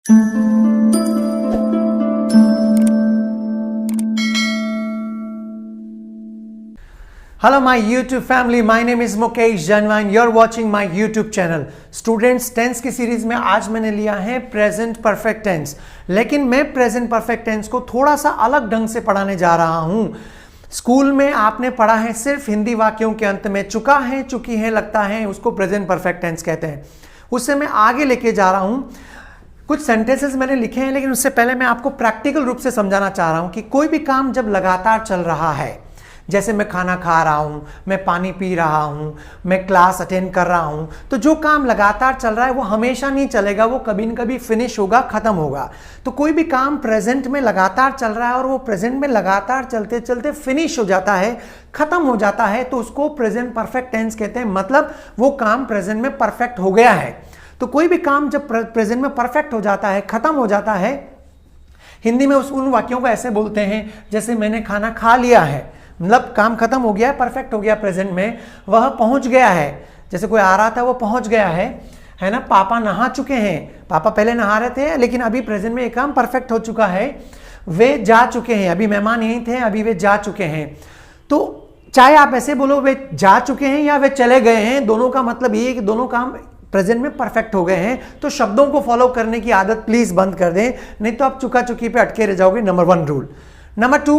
Hello my YouTube family, my name is Mukesh Janwa and you're watching my YouTube channel. Students, tense की series में आज मैंने लिया है प्रेजेंट परफेक्ट टेंस, लेकिन मैं प्रेजेंट परफेक्ट टेंस को थोड़ा सा अलग ढंग से पढ़ाने जा रहा हूं। स्कूल में आपने पढ़ा है सिर्फ हिंदी वाक्यों के अंत में चुका है, चुकी है, लगता है, उसको प्रेजेंट परफेक्ट टेंस कहते हैं। उससे मैं आगे लेके जा रहा हूं। कुछ सेंटेंसेस मैंने लिखे हैं, लेकिन उससे पहले मैं आपको प्रैक्टिकल रूप से समझाना चाह रहा हूं कि कोई भी काम जब लगातार चल रहा है, जैसे मैं खाना खा रहा हूं, मैं पानी पी रहा हूं, मैं क्लास अटेंड कर रहा हूं, तो जो काम लगातार चल रहा है वो हमेशा नहीं चलेगा, वो कभी न कभी फिनिश होगा, खत्म होगा। तो कोई भी काम प्रेजेंट में लगातार चल रहा है और वो प्रेजेंट में लगातार चलते चलते फिनिश हो जाता है, खत्म हो जाता है, तो उसको प्रेजेंट परफेक्ट टेंस कहते हैं। मतलब वो काम प्रेजेंट में परफेक्ट हो गया है। तो कोई भी काम जब प्रेजेंट में परफेक्ट हो जाता है, खत्म हो जाता है, हिंदी में उन वाक्यों को ऐसे बोलते हैं जैसे मैंने खाना खा लिया है, मतलब काम खत्म हो गया है, परफेक्ट हो गया प्रेजेंट में, वह पहुंच गया है। जैसे कोई आ रहा था वो पहुंच गया है ना। पापा नहा चुके हैं, पापा पहले नहा रहे थे लेकिन अभी प्रेजेंट में एक काम परफेक्ट हो चुका है। वे जा चुके हैं, अभी मेहमान यहीं थे, अभी वे जा चुके हैं। तो चाहे आप ऐसे बोलो वे जा चुके हैं या वे चले गए हैं, दोनों का मतलब ये है कि दोनों काम प्रेजेंट में परफेक्ट हो गए हैं। तो शब्दों को फॉलो करने की आदत प्लीज बंद कर दें, नहीं तो आप चुका चुकी पे अटके रह जाओगे। Number 1 rule. नंबर 2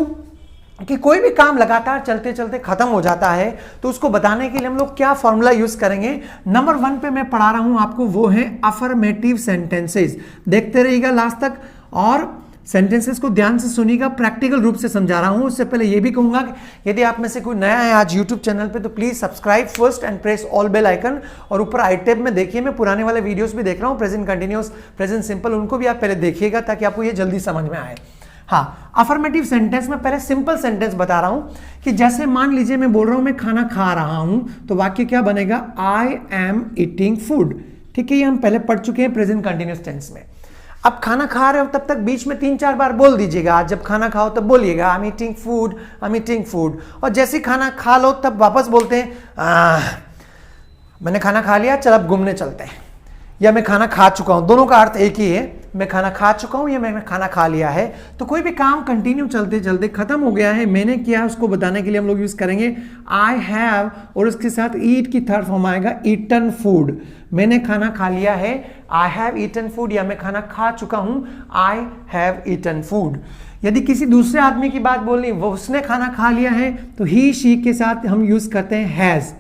कि कोई भी काम लगातार चलते चलते खत्म हो जाता है, तो उसको बताने के लिए हम लोग क्या फॉर्मूला यूज करेंगे। नंबर 1 पे मैं पढ़ा रहा हूं आपको, वो है अफर्मेटिव सेंटेंसेस। देखते रहिएगा लास्ट तक और सेंटेंसेस को ध्यान से सुनिएगा, प्रैक्टिकल रूप से समझा रहा हूं। उससे पहले यह भी कहूंगा कि यदि आप में से कोई नया है आज यूट्यूब चैनल पे, तो please subscribe first and press all bell icon. और ऊपर आई टैब में देखिए, मैं पुराने वाले वीडियोस भी देख रहा हूं, प्रेजेंट कंटिन्यूअस, प्रेजेंट सिंपल, उनको भी आप पहले देखिएगा ताकि आपको ये जल्दी समझ में आए। हाँ, अफर्मेटिव सेंटेंस में पहले सिंपल सेंटेंस बता रहा हूं कि जैसे मान लीजिए मैं बोल रहा हूं मैं खाना खा रहा हूं, तो वाक्य क्या बनेगा, आई एम ईटिंग फूड। ठीक है, ये हम पहले पढ़ चुके हैं प्रेजेंट कंटिन्यूअस टेंस में। अब खाना खा रहे हो तब तक बीच में 3-4 बार बोल दीजिएगा। जब खाना खाओ तब बोलिएगा I am eating food, I am eating food. और जैसे खाना खा लो तब वापस बोलते हैं मैंने खाना खा लिया, चल अब घूमने चलते हैं, या मैं खाना खा चुका हूं। दोनों का अर्थ एक ही है, मैं खाना खा चुका हूं या मैंने खाना खा लिया है। तो कोई भी काम कंटिन्यू चलते चलते खत्म हो गया है, मैंने किया, उसको बताने के लिए हम लोग यूज करेंगे आई हैव, और उसके साथ ईट की थर्ड फॉर्म आएगा ईटन फूड। मैंने खाना खा लिया है, आई हैव ईटन फूड, या मैं खाना खा चुका हूं, आई हैव ईटन फूड। यदि किसी दूसरे आदमी की बात बोलनी, वो उसने खाना खा लिया है, तो ही शी के साथ हम यूज करते हैं हैज।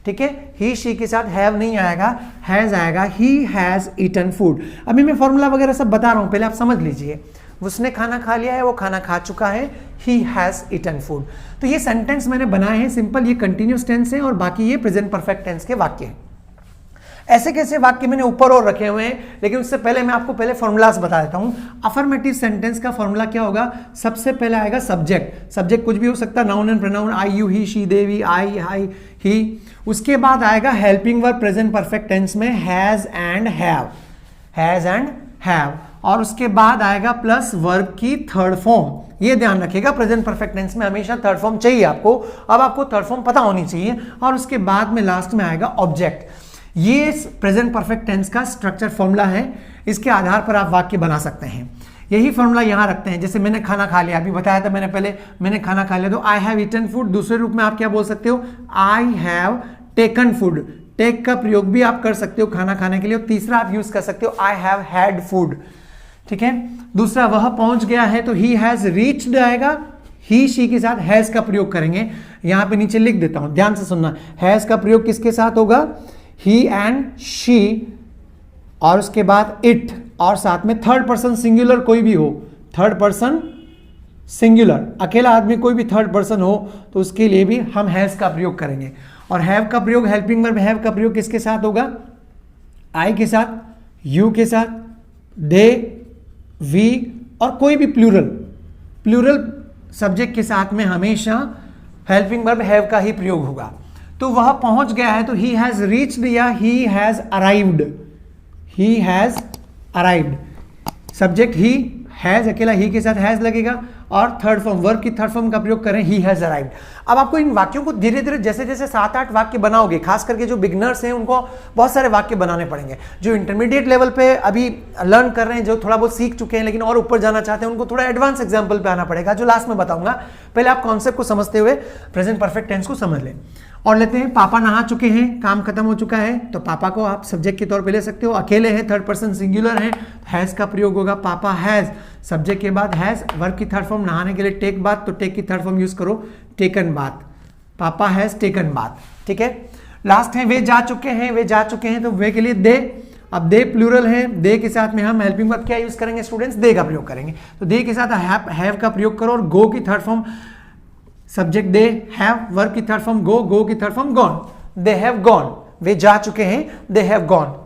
ठीक है, ही शी के साथ हैव नहीं आएगा, हैज आएगा, ही हैज ईटन फूड। अभी मैं फॉर्मूला वगैरह सब बता रहा हूं, पहले आप समझ लीजिए। उसने खाना खा लिया है, वो खाना खा चुका है, ही हैज ईटन फूड। तो ये सेंटेंस मैंने बनाए हैं सिंपल, ये कंटिन्यूअस टेंस है और बाकी ये प्रेजेंट परफेक्ट टेंस के वाक्य हैं। ऐसे कैसे वाक्य मैंने ऊपर और रखे हुए हैं, लेकिन उससे पहले मैं आपको पहले फॉर्मूलास बता देता हूं। अफर्मेटिव सेंटेंस का फॉर्मूला क्या होगा, सबसे पहले आएगा सब्जेक्ट। सब्जेक्ट कुछ भी हो सकता है, noun and pronoun, I, you, he, she, they, we, I, high, he. उसके बाद आएगा helping verb present perfect tense में has and have, has and have. और उसके बाद आएगा प्लस वर्ब की थर्ड फॉर्म। ये ध्यान रखिएगा, प्रेजेंट परफेक्ट टेंस में हमेशा थर्ड फॉर्म चाहिए आपको। अब आपको थर्ड फॉर्म पता होनी चाहिए। और उसके बाद में लास्ट में आएगा ऑब्जेक्ट। ये प्रेजेंट परफेक्ट टेंस का स्ट्रक्चर फॉर्मूला है, इसके आधार पर आप वाक्य बना सकते हैं। यही फॉर्मूला यहां रखते हैं। जैसे मैंने खाना खा लिया, अभी बताया था मैंने पहले, मैंने खाना खा लिया, तो आई हैव ईटन फूड। दूसरे रूप में आप क्या बोल सकते हो, I have taken food. Take का प्रयोग भी आप कर सकते हो खाना खाने के लिए। और तीसरा आप यूज कर सकते हो आई हैव हैड फूड। ठीक है, दूसरा वह पहुंच गया है, तो ही हैज रीच्ड आएगा, ही शी के साथ हैज का प्रयोग करेंगे। यहां पे नीचे लिख देता हूं, ध्यान से सुनना। हैज का प्रयोग किसके साथ होगा, ही एंड शी, और उसके बाद इट, और साथ में थर्ड पर्सन सिंगुलर कोई भी हो, थर्ड पर्सन सिंगुलर, अकेला आदमी कोई भी थर्ड पर्सन हो, तो उसके लिए भी हम हैज का प्रयोग करेंगे। और हैव का प्रयोग, हेल्पिंग वर्ब हैव का प्रयोग किसके साथ होगा, आई के साथ, यू के साथ, दे, वी, और कोई भी प्लूरल सब्जेक्ट के साथ में हमेशा हेल्पिंग वर्ब हैव का ही प्रयोग होगा। तो वह पहुंच गया है, तो ही हैज रीच्ड या he has arrived, he has arrived. Subject he, has अकेला ही के साथ हैज लगेगा, और थर्ड फॉर्म, वर्ब की थर्ड फॉर्म का प्रयोग करें ही हैज अराइव्ड। अब आपको इन वाक्यों को धीरे धीरे जैसे जैसे 7-8 वाक्य बनाओगे, खास करके जो बिगनर्स हैं उनको बहुत सारे वाक्य बनाने पड़ेंगे। जो इंटरमीडिएट लेवल पे अभी लर्न कर रहे हैं, जो थोड़ा बहुत सीख चुके हैं लेकिन और ऊपर जाना चाहते हैं, उनको थोड़ा एडवांस एग्जाम्पल पे आना पड़ेगा, जो लास्ट में बताऊंगा। पहले आप कॉन्सेप्ट को समझते हुए प्रेजेंट परफेक्ट टेंस को समझ लें। और लेते हैं, पापा नहा चुके हैं, काम खत्म हो चुका है, तो पापा को आप सब्जेक्ट के तौर पे ले सकते हो। अकेले हैं, थर्ड पर्सन सिंगुलर है, हैज का प्रयोग होगा, पापा हैज, सब्जेक्ट के बाद हैज, वर्ब की थर्ड फॉर्म, नहाने के लिए टेक बाथ, तो टेक की थर्ड फॉर्म यूज करो, टेकन बाथ, पापा हैज टेकन बाथ। ठीक है, लास्ट है वे जा चुके हैं, वे जा चुके हैं, तो वे के लिए दे। अब दे प्लूरल है, दे के साथ में हम हेल्पिंग वर्ब क्या यूज करेंगे स्टूडेंट्स, दे का प्रयोग करेंगे। तो दे के साथ हैव का प्रयोग करो, और गो की third form subject they, have, verb की थर्ड फॉर्म गो, गो की third form gone, they have gone, वे जा चुके हैं, दे हैव गॉन।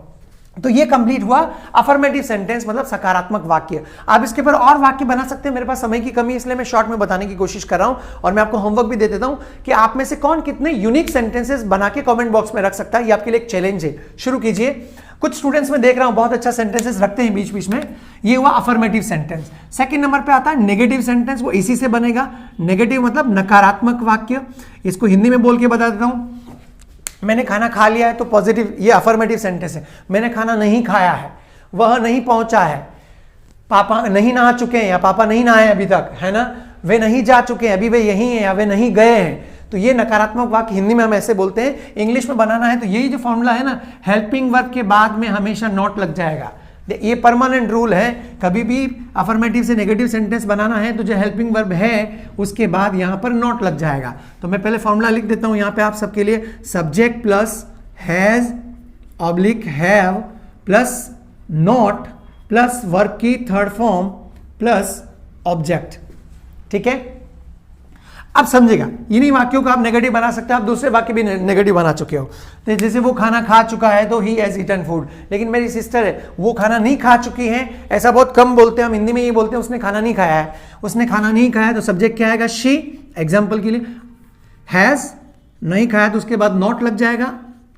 तो ये कंप्लीट हुआ अफर्मेटिव सेंटेंस, मतलब सकारात्मक वाक्य। आप इसके ऊपर और वाक्य बना सकते हैं, मेरे पास समय की कमी इसलिए मैं शॉर्ट में बताने की कोशिश कर रहा हूं, और मैं आपको होमवर्क भी दे देता हूं कि आप में से कौन कितने यूनिक सेंटेंसेस बना के कमेंट बॉक्स में रख सकता है। ये आपके लिए एक चैलेंज है, शुरू कीजिए। कुछ स्टूडेंट्स में देख रहा हूं बहुत अच्छा सेंटेंसेस रखते हैं बीच बीच में, ये हुआ अफर्मेटिव सेंटेंस। सेकंड नंबर पे आता है नेगेटिव सेंटेंस, वो इसी से बनेगा। नेगेटिव मतलब नकारात्मक वाक्य। इसको हिंदी में बोल के बता देता हूं, मैंने खाना खा लिया है, तो पॉजिटिव, ये अफर्मेटिव सेंटेंस है। मैंने खाना नहीं खाया है, वह नहीं पहुंचा है, पापा नहीं नहा चुके हैं, या पापा नहीं नहाए अभी तक, है ना, वे नहीं जा चुके हैं, अभी वे यहीं हैं, या वे नहीं गए हैं। तो ये नकारात्मक वाक्य हिंदी में हम ऐसे बोलते हैं। इंग्लिश में बनाना है तो यही जो फॉर्मूला है ना, हेल्पिंग वर्ब के बाद में हमेशा नॉट लग जाएगा। ये परमानेंट रूल है, कभी भी अफर्मेटिव से नेगेटिव सेंटेंस बनाना है तो जो हेल्पिंग वर्ब है उसके बाद यहां पर नॉट लग जाएगा। तो मैं पहले फॉर्मूला लिख देता हूं यहां पे आप सबके लिए, subject plus has oblique have plus not plus verb की थर्ड फॉर्म प्लस ऑब्जेक्ट। ठीक है, अब समझेगा, इन्हीं वाक्यों को आप नेगेटिव बना सकते हैं। आप दूसरे वाक्य भी नेगेटिव बना चुके हो, तो जैसे वो खाना खा चुका है तो ही हैज ईटन फूड, लेकिन मेरी सिस्टर है वो खाना नहीं खा चुकी है, ऐसा बहुत कम बोलते हैं हम हिंदी में, ये बोलते हैं उसने खाना नहीं खाया है। उसने खाना नहीं खाया तो सब्जेक्ट क्या आएगा, शी, एग्जाम्पल के लिए। हैज नहीं खाया तो उसके बाद नॉट लग जाएगा,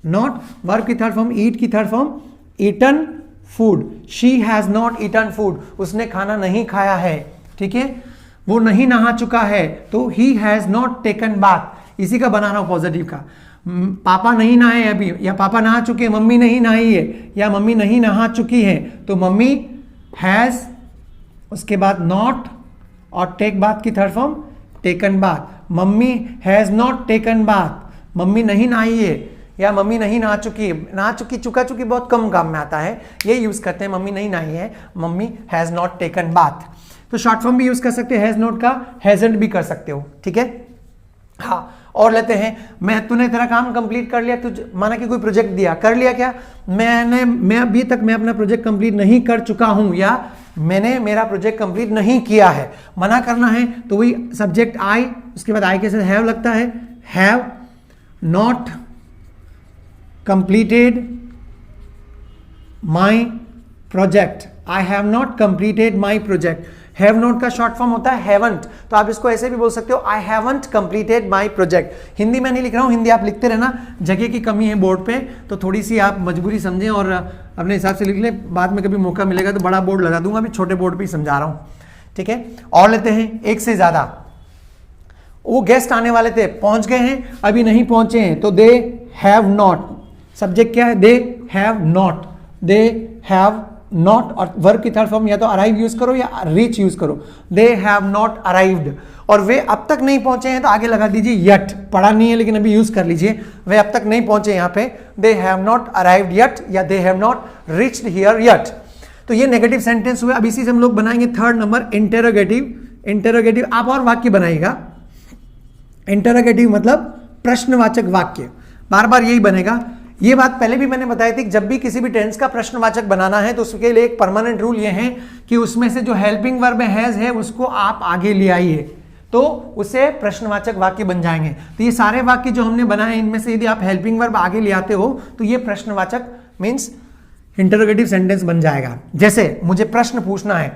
नॉट, वर्ब की थर्ड फॉर्म, ईट की third form, eaten food, she has not eaten food, उसने खाना नहीं खाया है। ठीक है, वो नहीं नहा चुका है तो he has not taken bath, इसी का बना रहा हूं पॉजिटिव का। पापा नहीं नहाए अभी, या पापा नहा चुके हैं, मम्मी नहीं नहाई है, या मम्मी नहीं नहा चुकी है, तो मम्मी हैज, उसके बाद नॉट, और टेक बाथ की third form taken bath. Mummy has not taken bath, mummy नहीं नहाई है, या मम्मी नहीं नहा चुकी, नहा चुकी, चुका चुकी बहुत कम काम में आता है, ये यूज करते हैं। मम्मी नहीं नहाई है, mummy has not taken bath. तो शॉर्ट फॉर्म भी यूज कर सकते हैं, हैज नॉट का हैजंट भी कर सकते हो। ठीक है, हाँ, और लेते हैं, तूने तेरा काम कंप्लीट कर लिया, तुझे माना कि कोई प्रोजेक्ट दिया, कर लिया क्या, मैं अभी तक मैं अपना प्रोजेक्ट कंप्लीट नहीं कर चुका हूं, या मैंने मेरा प्रोजेक्ट कंप्लीट नहीं किया है। मना करना है तो वही सब्जेक्ट आई, उसके बाद आई के साथ हैव लगता है, have not completed my project, I have not completed my project. Have not का शॉर्ट फॉर्म होता है हैवंट, तो आप इसको ऐसे भी बोल सकते हो, I haven't completed my project. Hindi में नहीं लिख रहा हूं, हिंदी आप लिखते रहना, जगह की कमी है बोर्ड पे, तो थोड़ी सी आप मजबूरी समझें और अपने हिसाब से लिख ले। बाद में कभी मौका मिलेगा तो बड़ा बोर्ड लगा दूंगा, अभी छोटे बोर्ड पे ही समझा रहा हूं। ठीक है, और लेते हैं, एक से ज्यादा, वो गेस्ट आने वाले थे, पहुंच गए हैं, अभी नहीं पहुंचे हैं, तो दे हैव नॉट, सब्जेक्ट क्या है, दे have not, they have not, और वर्ब की थर्ड फॉर्म या तो अराइव यूज करो या रीच यूज करो, दे हैव नॉट अराइव्ड। और वे अब तक नहीं पहुंचे हैं तो आगे लगा दीजिए यट, पढ़ा नहीं है लेकिन अभी यूज कर लीजिए, वे अब तक नहीं पहुंचे यहां पे, they have not arrived yet, या they have not reached here yet. तो ये नेगेटिव सेंटेंस हुए। अब इसी से हम लोग बनाएंगे थर्ड नंबर, इंटेरोगेटिव। इंटेरोगेटिव आप और वाक्य बनाइएगा, इंटेरोगेटिव मतलब प्रश्नवाचक वाक्य, बार बार यही बनेगा। ये बात पहले भी मैंने बताई थी कि जब भी किसी भी टेंस का प्रश्नवाचक बनाना है तो उसके लिए एक परमानेंट रूल ये है कि उसमें से जो हेल्पिंग वर्ब हैज है उसको आप आगे ले आइए, तो उससे प्रश्नवाचक वाक्य बन जाएंगे। तो ये सारे वाक्य जो हमने बनाए इनमें से यदि आप हेल्पिंग वर्ब आगे ले आते हो तो ये प्रश्नवाचक मीन्स इंटरोगेटिव सेंटेंस बन जाएगा। जैसे मुझे प्रश्न पूछना है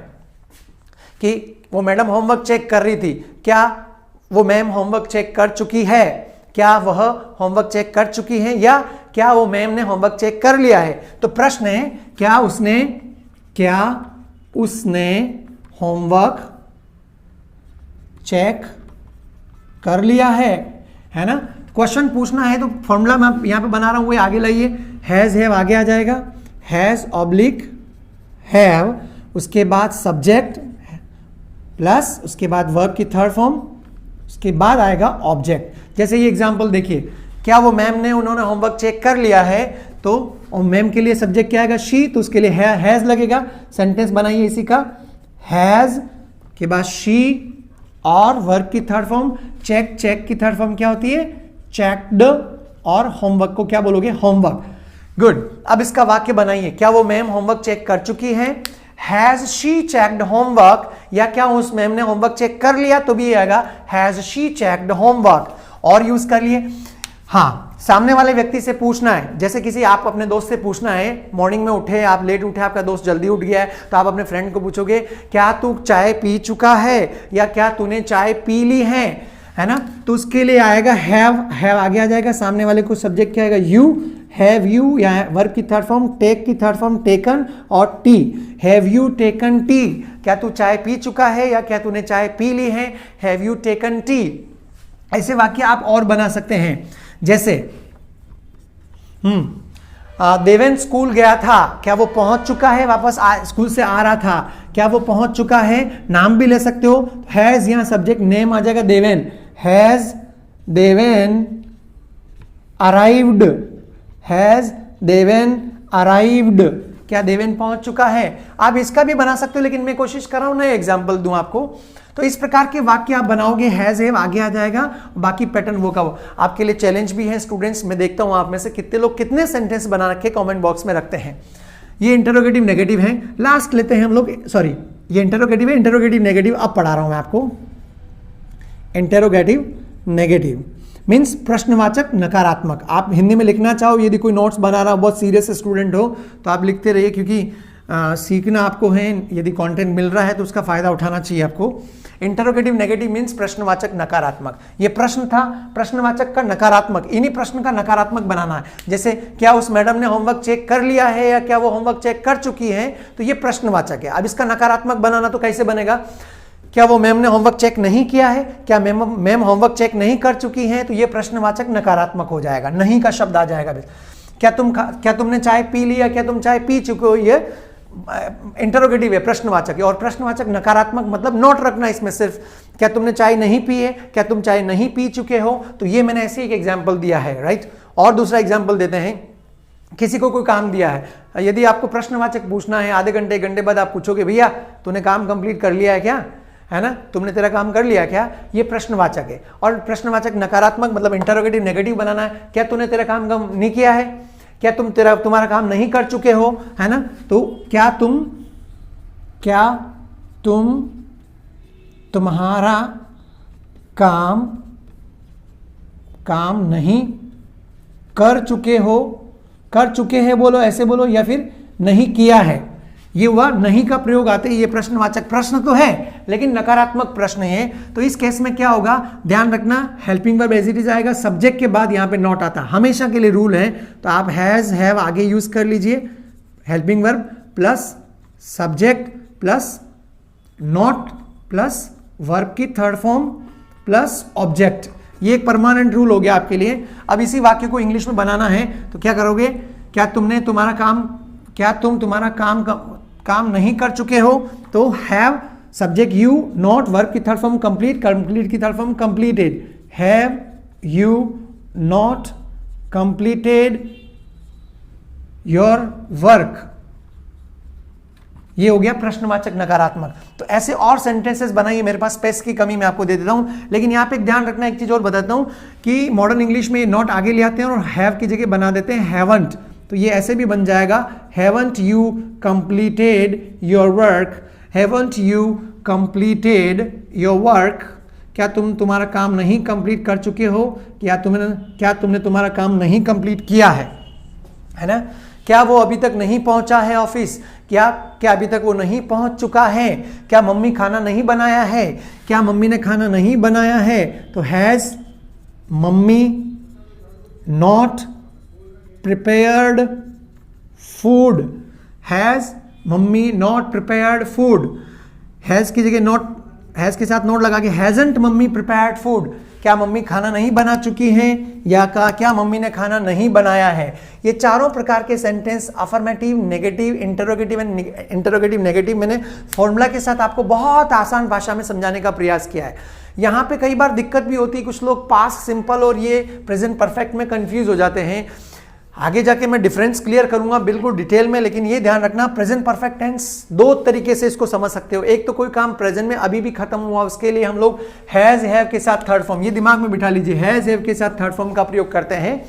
कि वो मैडम होमवर्क चेक कर रही थी, क्या वो मैम होमवर्क चेक कर चुकी है, क्या वह होमवर्क चेक कर चुकी है, या क्या वो मैम ने होमवर्क चेक कर लिया है। तो प्रश्न है क्या उसने होमवर्क चेक कर लिया है ना। क्वेश्चन पूछना है तो फॉर्मूला मैं यहां पे बना रहा हूं, वो आगे लाइए, हैज हैव आगे आ जाएगा, हैज ऑब्लिक हैव, उसके बाद सब्जेक्ट प्लस उसके बाद वर्ब की थर्ड फॉर्म, उसके बाद आएगा ऑब्जेक्ट। जैसे ये एग्जांपल देखिए, क्या वो मैम ने उन्होंने होमवर्क चेक कर लिया है, तो मैम के लिए सब्जेक्ट क्या आएगा, शी, तो उसके लिए हैज लगेगा। सेंटेंस बनाइए इसी का, हैज के बाद शी और वर्ब की थर्ड फॉर्म चेक, चेक की थर्ड फॉर्म क्या होती है, चेक्ड, और होमवर्क को क्या बोलोगे, होमवर्क। गुड, अब इसका वाक्य बनाइए, क्या वो मैम होमवर्क चेक कर चुकी है, हैज शी चेक्ड होमवर्क, या क्या उस मैम ने होमवर्क चेक कर लिया, तो भी आएगा हैज शी चेक्ड होमवर्क। और यूज कर लिए, हाँ, सामने वाले व्यक्ति से पूछना है, जैसे किसी आप अपने दोस्त से पूछना है, मॉर्निंग में उठे आप लेट उठे, आपका दोस्त जल्दी उठ गया है, तो आप अपने फ्रेंड को पूछोगे क्या तू चाय पी चुका है, या क्या तूने चाय पी ली है ना। तो उसके लिए आएगा हैव आगे आ जाएगा, सामने वाले को सब्जेक्ट क्या आएगा, यू, हैव यू, या वर्ब की थर्ड फॉर्म टेक की थर्ड फॉर्म टेकन, और T, have you taken T, क्या तू चाय पी चुका है या क्या तूने चाय पी ली है, हैव यू टेकन टी। ऐसे वाक्य आप और बना सकते हैं, जैसे देवेन स्कूल गया था, क्या वो पहुंच चुका है, वापस स्कूल से आ रहा था, क्या वो पहुंच चुका है। नाम भी ले सकते हो, हैज यहां सब्जेक्ट नेम आ जाएगा Deven, has Deven arrived, has Deven arrived, क्या देवेन पहुंच चुका है। आप इसका भी बना सकते हो, लेकिन मैं कोशिश कर रहा हूं नए एग्जाम्पल दूं आपको। तो इस प्रकार के वाक्य आप बनाओगे, हैज हैव आगे आ जाएगा, बाकी पैटर्न वो का वो। आपके लिए चैलेंज भी है स्टूडेंट्स, मैं देखता हूं आप में से कितने लोग कितने सेंटेंस बना रखे कमेंट बॉक्स में रखते हैं। ये इंटरोगेटिव नेगेटिव है, लास्ट लेते हैं हम लोग, सॉरी ये इंटरोगेटिव है, इंटरोगेटिव नेगेटिव अब पढ़ा रहा हूं मैं आपको। इंटरोगेटिव नेगेटिव मीन्स प्रश्नवाचक नकारात्मक। आप हिंदी में लिखना चाहो, यदि कोई नोट्स बना रहा हो, बहुत सीरियस स्टूडेंट हो, तो आप लिखते रहिए, क्योंकि सीखना आपको है, यदि कंटेंट मिल रहा है तो उसका फायदा उठाना चाहिए आपको। इंटरोगेटिव नेगेटिव मीन्स प्रश्नवाचक नकारात्मक। ये प्रश्न था, प्रश्नवाचक का नकारात्मक, इन्हीं प्रश्न का नकारात्मक बनाना है। जैसे क्या उस मैडम ने होमवर्क चेक कर लिया है, या क्या वो होमवर्क चेक कर चुकी है, तो ये प्रश्नवाचक है। अब इसका नकारात्मक बनाना तो कैसे बनेगा, क्या वो मैम ने होमवर्क चेक नहीं किया है, क्या मैम होमवर्क चेक नहीं कर चुकी है, तो ये प्रश्नवाचक नकारात्मक हो जाएगा, नहीं का शब्द आ जाएगा। क्या तुमने चाय पी लिया, क्या तुम चाय पी चुके हो, ये इंटरोगेटिव है, प्रश्नवाचक है। और प्रश्नवाचक नकारात्मक मतलब नोट रखना इसमें सिर्फ, क्या तुमने चाय नहीं पी है, क्या तुम चाय नहीं पी चुके हो, तो ये मैंने ऐसे एक एग्जाम्पल दिया है, राइट। और दूसरा एग्जाम्पल देते हैं, किसी को कोई काम दिया है, यदि आपको प्रश्नवाचक पूछना है, आधे घंटे 1 घंटे बाद आप पूछोगे भैया तूने काम कंप्लीट कर लिया है क्या, है ना, तुमने तेरा काम कर लिया क्या, ये प्रश्नवाचक है। और प्रश्नवाचक नकारात्मक मतलब इंटरोगेटिव नेगेटिव बनाना है, क्या तूने तेरा काम नहीं किया है, क्या तुम्हारा काम नहीं कर चुके हो, है ना। तो क्या तुम्हारा काम नहीं कर चुके हो, कर चुके हैं बोलो, ऐसे बोलो, या फिर नहीं किया है। ये हुआ नहीं का प्रयोग आते ही, ये प्रश्नवाचक प्रश्न तो है लेकिन नकारात्मक प्रश्न है। तो इस केस में क्या होगा, ध्यान रखना, helping verb as it is आएगा, सब्जेक्ट के बाद यहां पे नॉट आता, हमेशा के लिए रूल है। तो आप हैज हैव आगे यूज कर लीजिए, helping verb plus subject plus not plus verb की थर्ड फॉर्म प्लस ऑब्जेक्ट। ये एक परमानेंट रूल हो गया आपके लिए। अब इसी वाक्य को इंग्लिश में बनाना है तो क्या करोगे, क्या तुम तुम्हारा काम नहीं कर चुके हो, तो have subject you, not verb की थर्ड फॉर्म कंप्लीट की third form completed, have you not completed your work. ये हो गया प्रश्नवाचक नकारात्मक। तो ऐसे और सेंटेंसेस बनाइए, मेरे पास स्पेस की कमी मैं आपको दे देता हूं, लेकिन यहां पे एक ध्यान रखना, एक चीज और बताता हूं कि मॉडर्न इंग्लिश में नॉट आगे ले आते हैं और हैव की जगह बना देते हैं हैवंट। तो ये ऐसे भी बन जाएगा, haven't you completed your work, haven't you completed your work. क्या तुम्हारा काम नहीं कंप्लीट कर चुके हो, क्या तुमने तुम्हारा काम नहीं कंप्लीट किया है ना। क्या वो अभी तक नहीं पहुंचा है ऑफिस, क्या अभी तक वो नहीं पहुंच चुका है, क्या मम्मी खाना नहीं बनाया है, क्या मम्मी ने खाना नहीं बनाया है। तो has mummy not prepared food, has mummy not prepared food. Has की जगह नॉट हैज के साथ नोट लगा के, हैजंट मम्मी प्रिपेयर्ड फूड, क्या मम्मी खाना नहीं बना चुकी हैं, या क्या मम्मी ने खाना नहीं बनाया है। ये चारों प्रकार के sentence affirmative, negative, interrogative and interrogative negative मैंने फॉर्मूला के साथ आपको बहुत आसान भाषा में समझाने का प्रयास किया है। यहाँ पे कई बार दिक्कत भी होती है, कुछ लोग पास्ट सिंपल और ये प्रेजेंट परफेक्ट में कंफ्यूज हो जाते हैं। आगे जाके मैं डिफरेंस क्लियर करूंगा बिल्कुल डिटेल में, लेकिन ये ध्यान रखना प्रेजेंट परफेक्ट टेंस दो तरीके से इसको समझ सकते हो। एक तो कोई काम प्रेजेंट में अभी भी खत्म हुआ, उसके लिए हम लोग हैज हैव के साथ थर्ड फॉर्म, ये दिमाग में बिठा लीजिए, हैज हैव के साथ थर्ड फॉर्म का प्रयोग करते हैं।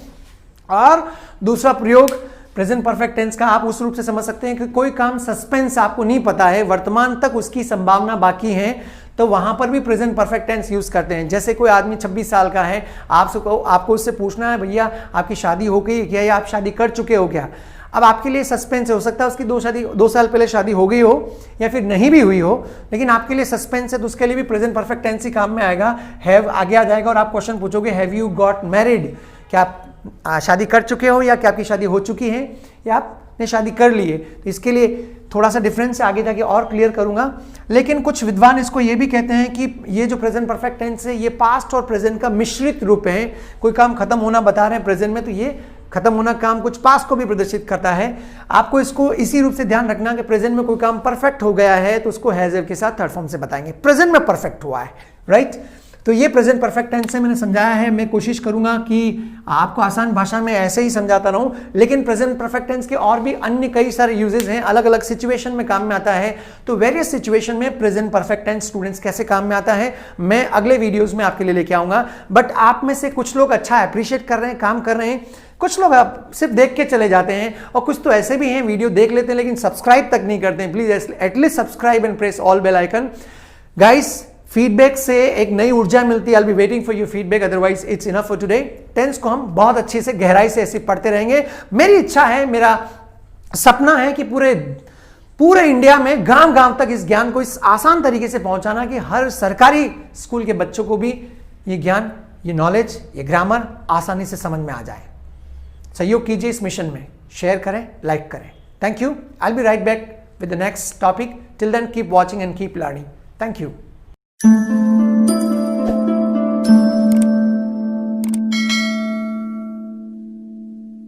और दूसरा प्रयोग प्रेजेंट परफेक्ट टेंस का आप उस रूप से समझ सकते हैं कि कोई काम सस्पेंस आपको नहीं पता है, वर्तमान तक उसकी संभावना बाकी है, तो वहां पर भी प्रेजेंट परफेक्ट टेंस यूज करते हैं। जैसे कोई आदमी 26 साल का है, आपको उससे पूछना है भैया आपकी शादी हो गई क्या, या आप शादी कर चुके हो क्या। अब आपके लिए सस्पेंस है, हो सकता है उसकी 2 साल पहले शादी हो गई हो या फिर नहीं भी हुई हो, लेकिन आपके लिए सस्पेंस है, तो उसके लिए भी प्रेजेंट परफेक्ट टेंस ही काम में आएगा। हैव आगे आ जाएगा और आप क्वेश्चन पूछोगे हैव यू गॉट मैरिड, क्या आप शादी कर चुके हो, या क्या आपकी शादी हो चुकी है, या आपने शादी कर ली है। तो इसके लिए थोड़ा सा डिफरेंस आगे जाके और क्लियर करूंगा। लेकिन कुछ विद्वान इसको ये भी कहते हैं कि ये जो प्रेजेंट परफेक्ट टेंस है ये पास्ट और प्रेजेंट का मिश्रित रूप है। कोई काम खत्म होना बता रहे हैं प्रेजेंट में, तो ये खत्म होना काम कुछ पास्ट को भी प्रदर्शित करता है। आपको इसको इसी रूप से ध्यान रखना कि प्रेजेंट में कोई काम परफेक्ट हो गया है तो उसको हैज हैव के साथ थर्ड फॉर्म से बताएंगे, प्रेजेंट में परफेक्ट हुआ है, राइट। तो ये प्रेजेंट परफेक्ट टेंस से मैंने समझाया है। मैं कोशिश करूंगा कि आपको आसान भाषा में ऐसे ही समझाता रहूं, लेकिन प्रेजेंट परफेक्ट टेंस के और भी अन्य कई सारे यूजेस हैं, अलग अलग सिचुएशन में काम में आता है। तो वेरियस सिचुएशन में प्रेजेंट परफेक्ट टेंस स्टूडेंट्स कैसे काम में आता है मैं अगले वीडियोज में आपके लिए लेके आऊंगा। बट आप में से कुछ लोग अच्छा अप्रिशिएट कर रहे हैं, काम कर रहे हैं, कुछ लोग आप सिर्फ देख के चले जाते हैं, और कुछ तो ऐसे भी हैं वीडियो देख लेते हैं लेकिन सब्सक्राइब तक नहीं करते हैं। Please at least subscribe and press all bell icon. Guys, feedback से एक नई ऊर्जा मिलती है। I will be waiting for your feedback, otherwise it's enough for today. Tense को हम बहुत अच्छे से गहराई से ऐसे पढ़ते रहेंगे। मेरी इच्छा है, मेरा सपना है कि पूरे इंडिया में गांव गांव तक इस ज्ञान को इस आसान तरीके से पहुंचाना कि हर सरकारी स्कूल के बच्चों को भी ये ज्ञान, ये नॉलेज, ये ग्रामर आसानी से समझ में आ जाए। सहयोग कीजिए इस मिशन में, शेयर करें, लाइक करें। Thank you. I will B right back with the next topic. Till then, keep watching and keep learning. Thank you.